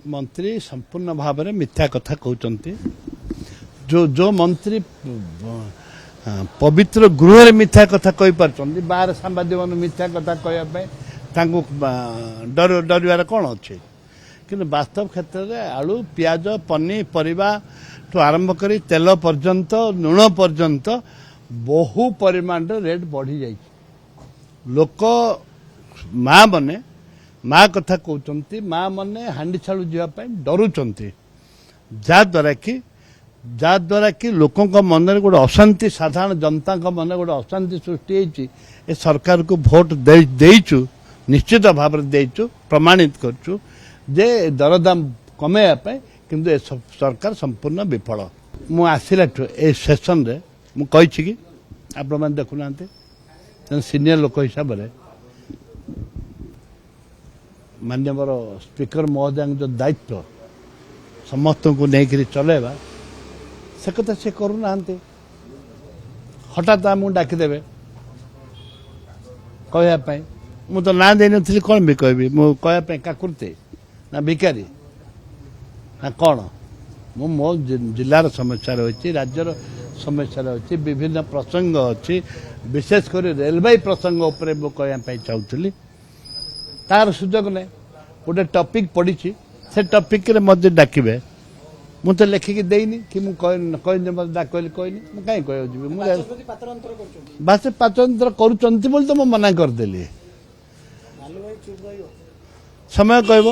मंत्री संपूर्ण भाव में मिथ्या कथा कहते जो मंत्री पवित्र गृह मिथ्या कथा कही पार्टी बाहर सांबादिक मान मिथ्या कथा कहवाई डर कौन अच्छे कि वास्तव क्षेत्र में आलू पियाज पनीपरिया ठू आरंभ कर तेल पर्यंत लुण पर्यंत बहु परिमाण रेट बढ़ी जाए लोक माँ मैंने माँ कथा कहते माँ मैंने हांडी छाड़ू जावाई डरुंच जहाद्वारा कि लोकों मन में गोटे अशांति साधारण जनता मन गोटे अशांति सृष्टि होती सरकार को भोट देचु निश्चित भाव में देचु प्रमाणित करचु जे दरदाम कमेवाई किंतु ए सरकार संपूर्ण विफल मु आसला ए सेसन रे मु कही कि आपण मैंने देखुना सीनियर लोक हिसाब से माननीय स्पीकर महोदय जो दायित्व समस्त को लेकर चलेगा से कथा से करूना हठात आमको डाकिदेवे कहवाई मु तो ना दे नी कौन भी कहबी मु कहवाई काकुर्ते ना भिकारी ना कौन मु मो जिलार समस्या रही राज्यर समस्या रही विभिन्न प्रसंग अच्छी विशेषकर रेलवे प्रसंग उपर मु कहवाई चाहूली तार सुजोग नहीं गोटे टॉपिक पड़ी से टॉपिक रे मत डाकिबे मु तो लेखिकी देनी कि कहनी मत डाकली कहनी मु कहीं कह पाचंतर कर तो मना करदेली समय कहब